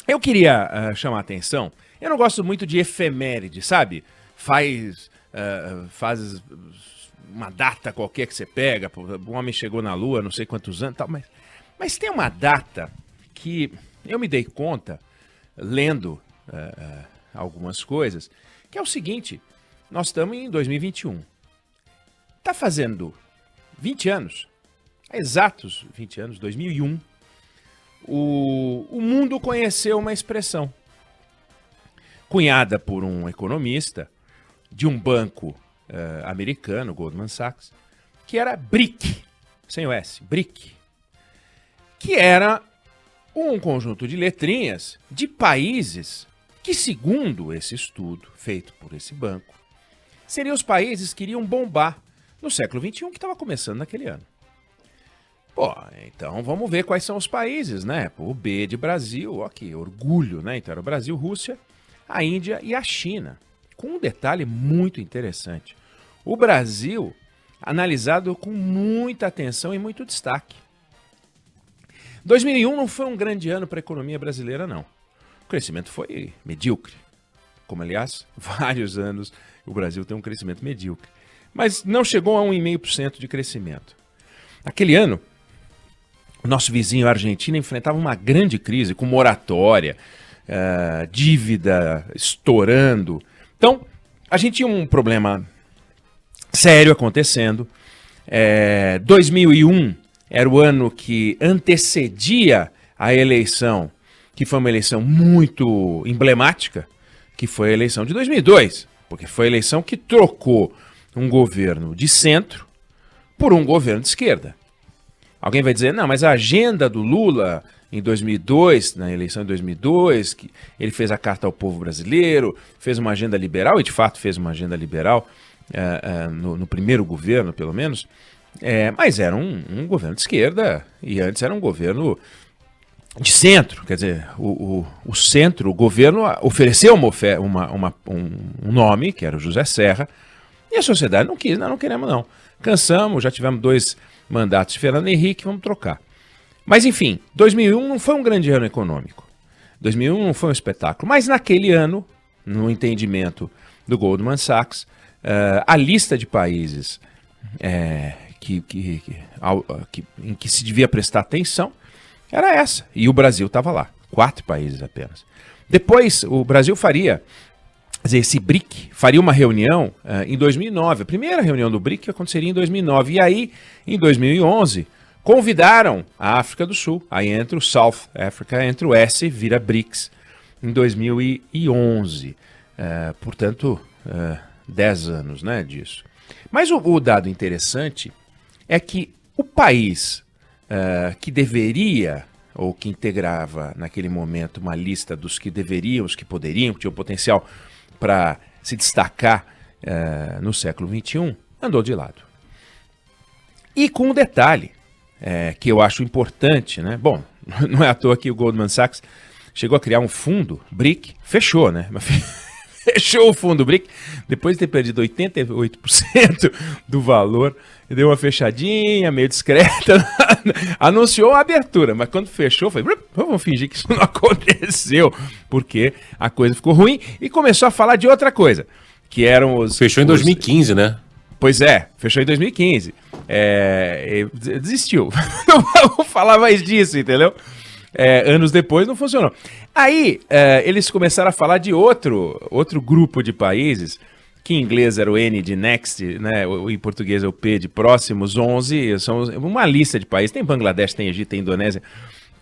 Eu queria chamar a atenção, eu não gosto muito de efeméride, sabe? Faz uma data qualquer que você pega, o homem chegou na Lua, não sei quantos anos, tal, mas tem uma data que eu me dei conta, lendo algumas coisas, que é o seguinte, nós estamos em 2021, está fazendo 20 anos, exatos 20 anos, 2001, o mundo conheceu uma expressão cunhada por um economista de um banco americano, Goldman Sachs, que era BRIC, sem o S, BRIC, que era um conjunto de letrinhas de países que, segundo esse estudo feito por esse banco, seriam os países que iriam bombar no século XXI, que estava começando naquele ano. Pô, então vamos ver quais são os países, né? Pô, o B de Brasil, ó que orgulho, né? Então era o Brasil, Rússia, a Índia e a China. Com um detalhe muito interessante. O Brasil, analisado com muita atenção e muito destaque. 2001 não foi um grande ano para a economia brasileira, não. O crescimento foi medíocre. Como, aliás, vários anos o Brasil tem um crescimento medíocre. Mas não chegou a 1,5% de crescimento. Aquele ano, o nosso vizinho, a Argentina, enfrentava uma grande crise com moratória, dívida estourando. Então, a gente tinha um problema sério acontecendo. 2001 era o ano que antecedia a eleição, que foi uma eleição muito emblemática, que foi a eleição de 2002, porque foi a eleição que trocou um governo de centro por um governo de esquerda. Alguém vai dizer, não, mas a agenda do Lula em 2002, na eleição de 2002, que ele fez a Carta ao Povo Brasileiro, fez uma agenda liberal, e de fato fez uma agenda liberal no primeiro governo, pelo menos, mas era um governo de esquerda, e antes era um governo de centro, quer dizer, o centro, o governo ofereceu um nome, que era o José Serra, e a sociedade não quis, não queremos não. Cansamos, já tivemos 2 mandatos de Fernando Henrique, vamos trocar. Mas enfim, 2001 não foi um grande ano econômico. 2001 não foi um espetáculo. Mas naquele ano, no entendimento do Goldman Sachs, a lista de países em que se devia prestar atenção era essa. E o Brasil estava lá. 4 países apenas. Depois, o Brasil faria... Quer dizer, esse BRIC faria uma reunião em 2009. A primeira reunião do BRIC aconteceria em 2009. E aí, em 2011, convidaram a África do Sul. Aí entra o South Africa, entra o S, vira BRICS em 2011. Portanto, 10 anos, né, disso. Mas o dado interessante é que o país que deveria, ou que integrava naquele momento uma lista dos que deveriam, os que poderiam, que tinham potencial para se destacar no século XXI, andou de lado. E com um detalhe que eu acho importante, né? Bom, não é à toa que o Goldman Sachs chegou a criar um fundo, BRIC, fechou, né? Fechou o fundo BRIC, depois de ter perdido 88% do valor, deu uma fechadinha, meio discreta, anunciou a abertura, mas quando fechou, foi, vamos fingir que isso não aconteceu, porque a coisa ficou ruim e começou a falar de outra coisa, que eram os... Fechou em 2015, né? Pois é, fechou em 2015. Desistiu. Não vamos falar mais disso, entendeu? Anos depois não funcionou. Aí eles começaram a falar de outro grupo de países, que em inglês era o N de next, né? Em português é o P de próximos, 11, são uma lista de países. Tem Bangladesh, tem Egito, tem Indonésia,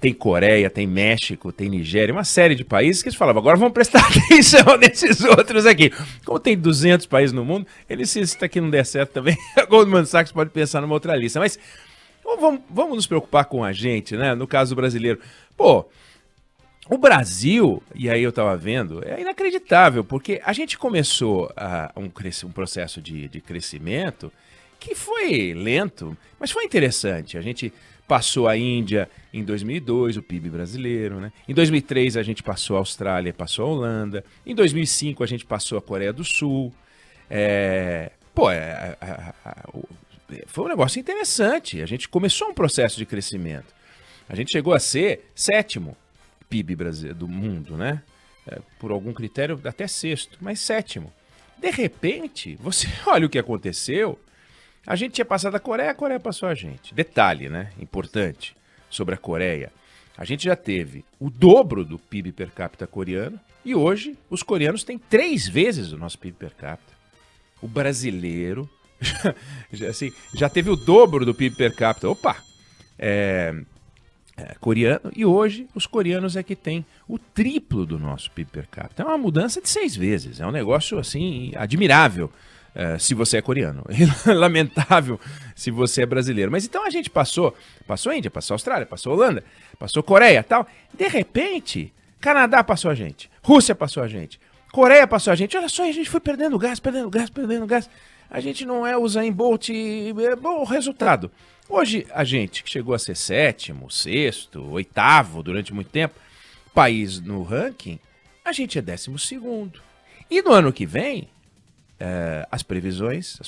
tem Coreia, tem México, tem Nigéria, uma série de países que eles falavam, agora vamos prestar atenção nesses outros aqui. Como tem 200 países no mundo, se isso aqui não der certo também, a Goldman Sachs pode pensar numa outra lista. Mas vamos nos preocupar com a gente, né? No caso do brasileiro. Pô, o Brasil, e aí eu estava vendo, é inacreditável, porque a gente começou um processo de crescimento que foi lento, mas foi interessante. A gente passou a Índia em 2002, o PIB brasileiro, né? Em 2003 a gente passou a Austrália, passou a Holanda. Em 2005 a gente passou a Coreia do Sul. Foi um negócio interessante. A gente começou um processo de crescimento. A gente chegou a ser 7º PIB do mundo, né? Por algum critério, até sexto, mas sétimo. De repente, você olha o que aconteceu. A gente tinha passado a Coreia passou a gente. Detalhe, né? Importante sobre a Coreia. A gente já teve o dobro do PIB per capita coreano e hoje os coreanos têm 3 vezes o nosso PIB per capita. O brasileiro já teve o dobro do PIB per capita. Opa! Coreano, e hoje os coreanos é que têm o triplo do nosso PIB per capita. É uma mudança de 6 vezes. É um negócio assim admirável. Se você é coreano. Lamentável se você é brasileiro. Mas então a gente passou a Índia, passou a Austrália, passou a Holanda, passou a Coreia e tal. De repente, Canadá passou a gente, Rússia passou a gente, Coreia passou a gente. Olha só, a gente foi perdendo gás. A gente não é o Usain Bolt. Bom, o resultado. Hoje a gente que chegou a ser sétimo, sexto, oitavo durante muito tempo, país no ranking, a gente é 12º. E no ano que vem, as projeções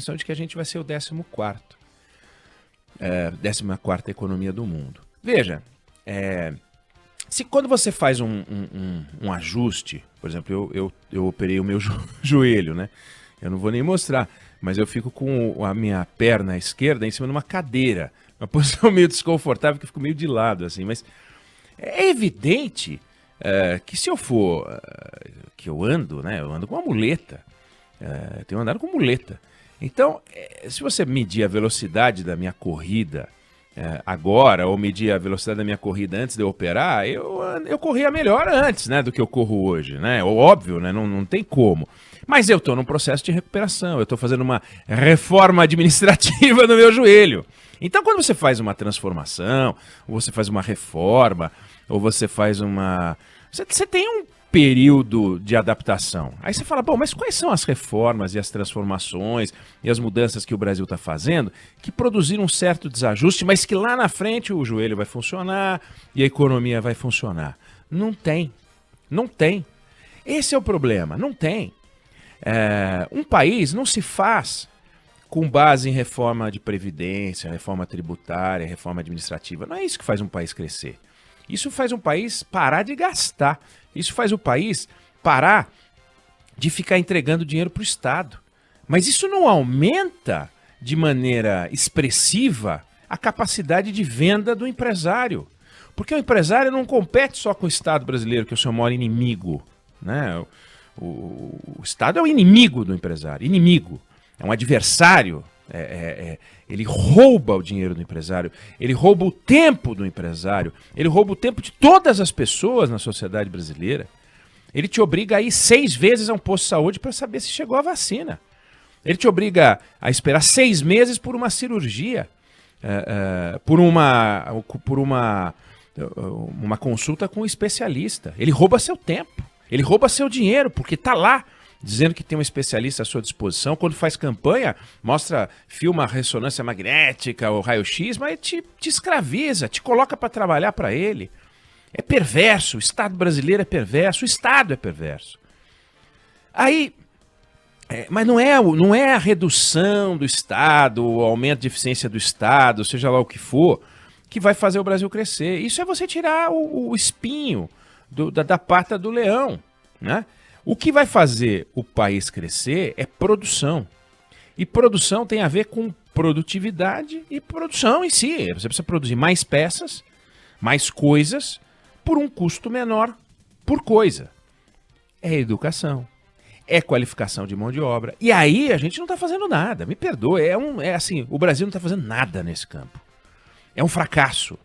são de que a gente vai ser o 14º. 14ª economia do mundo. Veja, se quando você faz um ajuste, por exemplo, eu operei o meu joelho, né? Eu não vou nem mostrar, mas eu fico com a minha perna esquerda em cima de uma cadeira. Uma posição meio desconfortável, que eu fico meio de lado, assim. Mas é evidente que se eu for... que eu ando, né? Eu ando com uma muleta. Tenho andado com muleta. Então, se você medir a velocidade da minha corrida agora, ou medir a velocidade da minha corrida antes de eu operar, eu corria melhor antes, né, do que eu corro hoje, né? Óbvio, né? Não tem como. Mas eu estou num processo de recuperação, eu estou fazendo uma reforma administrativa no meu joelho. Então, quando você faz uma transformação, ou você faz uma reforma, ou você faz uma... Você tem um período de adaptação. Aí você fala, bom, mas quais são as reformas e as transformações e as mudanças que o Brasil está fazendo que produziram um certo desajuste, mas que lá na frente o joelho vai funcionar e a economia vai funcionar? Não tem. Não tem. Esse é o problema. Não tem. Um país não se faz com base em reforma de previdência, reforma tributária, reforma administrativa. Não é isso que faz um país crescer. Isso faz um país parar de gastar. Isso faz o país parar de ficar entregando dinheiro para o Estado. Mas isso não aumenta de maneira expressiva a capacidade de venda do empresário. Porque o empresário não compete só com o Estado brasileiro, que é o seu maior inimigo, né? O Estado é o inimigo do empresário. Inimigo. É um adversário. Ele rouba o dinheiro do empresário, ele rouba o tempo do empresário, ele rouba o tempo de todas as pessoas na sociedade brasileira. Ele te obriga a ir 6 vezes a um posto de saúde para saber se chegou a vacina. Ele te obriga a esperar 6 meses por uma cirurgia, por uma consulta com um especialista. Ele rouba seu tempo, ele rouba seu dinheiro, porque está lá dizendo que tem um especialista à sua disposição. Quando faz campanha, filma a ressonância magnética, o raio-x, mas te escraviza, te coloca para trabalhar para ele. É perverso, o Estado brasileiro é perverso, o Estado é perverso. Aí, mas não é a redução do Estado, o aumento de eficiência do Estado, seja lá o que for, que vai fazer o Brasil crescer. Isso é você tirar o espinho da pata do leão, né? O que vai fazer o país crescer é produção. E produção tem a ver com produtividade e produção em si. Você precisa produzir mais peças, mais coisas, por um custo menor por coisa. É educação, é qualificação de mão de obra. E aí a gente não está fazendo nada, me perdoe. Assim, o Brasil não está fazendo nada nesse campo. É um fracasso.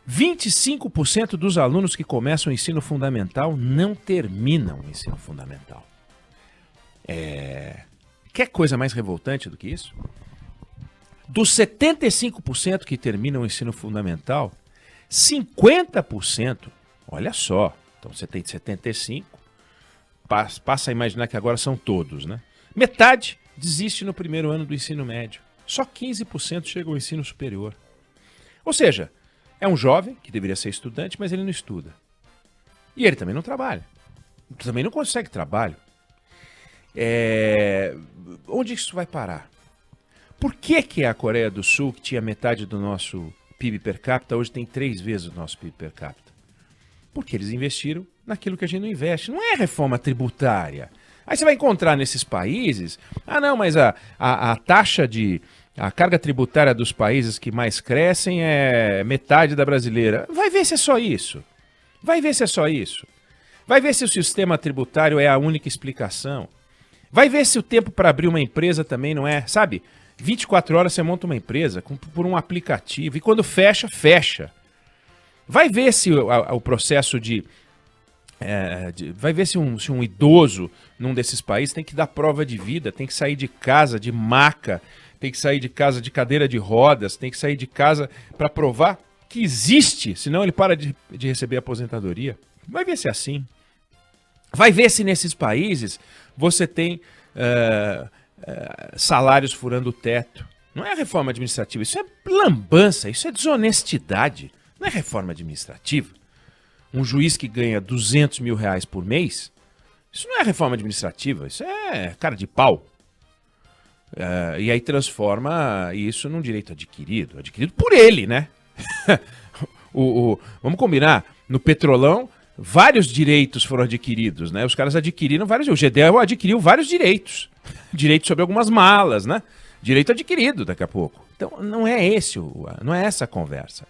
25% dos alunos que começam o ensino fundamental não terminam o ensino fundamental. Quer coisa mais revoltante do que isso? Dos 75% que terminam o ensino fundamental, 50%, olha só, então você tem 75%, passa a imaginar que agora são todos, né? Metade desiste no primeiro ano do ensino médio. Só 15% chega ao ensino superior. Ou seja, é um jovem que deveria ser estudante, mas ele não estuda. E ele também não trabalha. Também não consegue trabalho. Onde isso vai parar? Por que a Coreia do Sul, que tinha metade do nosso PIB per capita, hoje tem 3 vezes o nosso PIB per capita? Porque eles investiram naquilo que a gente não investe. Não é reforma tributária. Aí você vai encontrar nesses países, não, mas a taxa de... A carga tributária dos países que mais crescem é metade da brasileira. Vai ver se é só isso. Vai ver se é só isso. Vai ver se o sistema tributário é a única explicação. Vai ver se o tempo para abrir uma empresa também não é, sabe? 24 horas você monta uma empresa por um aplicativo e quando fecha, fecha. Vai ver se o processo vai ver se um idoso num desses países tem que dar prova de vida, tem que sair de casa de maca, tem que sair de casa de cadeira de rodas, tem que sair de casa para provar que existe, senão ele para de receber aposentadoria. Vai ver se é assim. Vai ver se nesses países você tem salários furando o teto. Não é reforma administrativa, isso é lambança, isso é desonestidade. Não é reforma administrativa. Um juiz que ganha 200 mil reais por mês, isso não é reforma administrativa, isso é cara de pau. E aí transforma isso num direito adquirido por ele, né? Vamos combinar, no Petrolão, vários direitos foram adquiridos, né? Os caras adquiriram vários, o Gedel adquiriu vários direitos. Direito sobre algumas malas, né? Direito adquirido daqui a pouco. Então não é essa a conversa.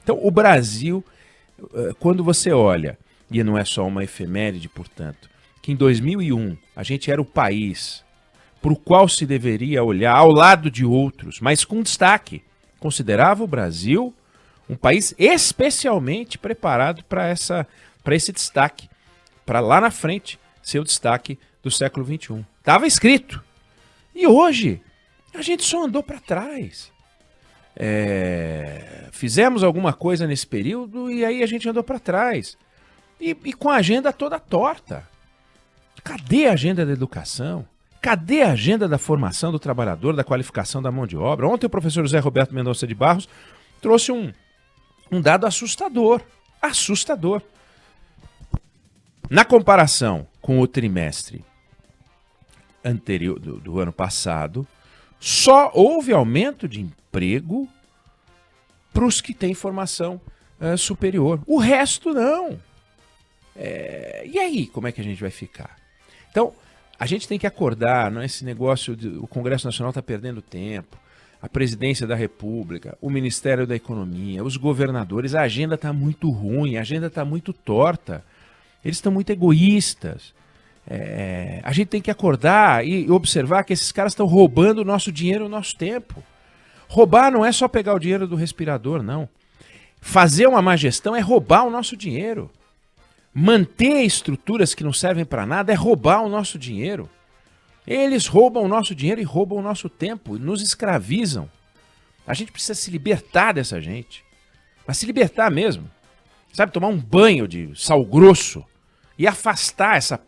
Então o Brasil, quando você olha, e não é só uma efeméride, portanto, que em 2001 a gente era o país para o qual se deveria olhar ao lado de outros, mas com destaque. Considerava o Brasil um país especialmente preparado para esse destaque, para lá na frente ser o destaque do século XXI. Estava escrito. E hoje a gente só andou para trás. Fizemos alguma coisa nesse período e aí a gente andou para trás. E com a agenda toda torta. Cadê a agenda da educação? Cadê a agenda da formação do trabalhador, da qualificação da mão de obra? Ontem o professor José Roberto Mendonça de Barros trouxe um dado assustador. Assustador. Na comparação com o trimestre anterior do ano passado, só houve aumento de emprego para os que têm formação superior. O resto não. E aí, como é que a gente vai ficar? Então, a gente tem que acordar, não é esse negócio o Congresso Nacional está perdendo tempo, a Presidência da República, o Ministério da Economia, os governadores, a agenda está muito ruim, a agenda está muito torta, eles estão muito egoístas. A gente tem que acordar e observar que esses caras estão roubando o nosso dinheiro, o nosso tempo. Roubar não é só pegar o dinheiro do respirador, não. Fazer uma má gestão é roubar o nosso dinheiro. Manter estruturas que não servem para nada é roubar o nosso dinheiro. Eles roubam o nosso dinheiro e roubam o nosso tempo, nos escravizam. A gente precisa se libertar dessa gente. Mas se libertar mesmo. Sabe, tomar um banho de sal grosso e afastar essa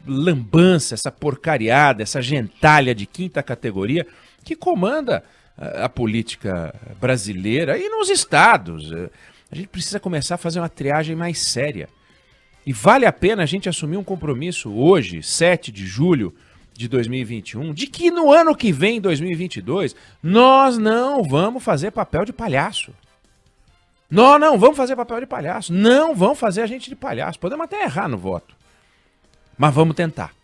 lambança, essa porcariada, essa gentalha de quinta categoria que comanda a política brasileira e nos estados. A gente precisa começar a fazer uma triagem mais séria. E vale a pena a gente assumir um compromisso hoje, 7 de julho de 2021, de que no ano que vem, 2022, nós não vamos fazer papel de palhaço. Nós não vamos fazer papel de palhaço. Não vão fazer a gente de palhaço. Podemos até errar no voto. Mas vamos tentar.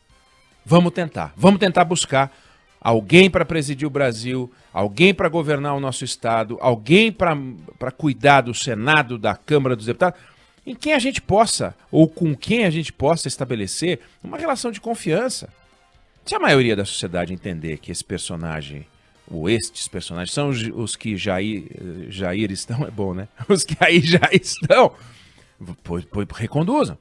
Vamos tentar. Vamos tentar buscar alguém para presidir o Brasil, alguém para governar o nosso estado, alguém para cuidar do Senado, da Câmara dos Deputados, em quem a gente possa, ou com quem a gente possa estabelecer uma relação de confiança. Se a maioria da sociedade entender que esse personagem, ou estes personagens, são os que Jair estão, é bom, né? Os que aí já estão, reconduzam.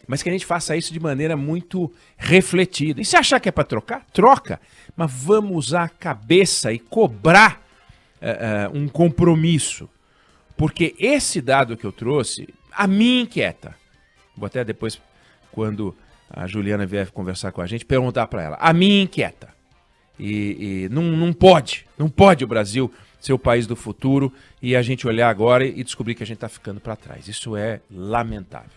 Mas que a gente faça isso de maneira muito refletida. E se achar que é para trocar, troca. Mas vamos usar a cabeça e cobrar um compromisso. Porque esse dado que eu trouxe, a mim inquieta. Vou até depois, quando a Juliana vier conversar com a gente, perguntar para ela. A mim inquieta. E não pode o Brasil ser o país do futuro e a gente olhar agora e descobrir que a gente está ficando para trás. Isso é lamentável.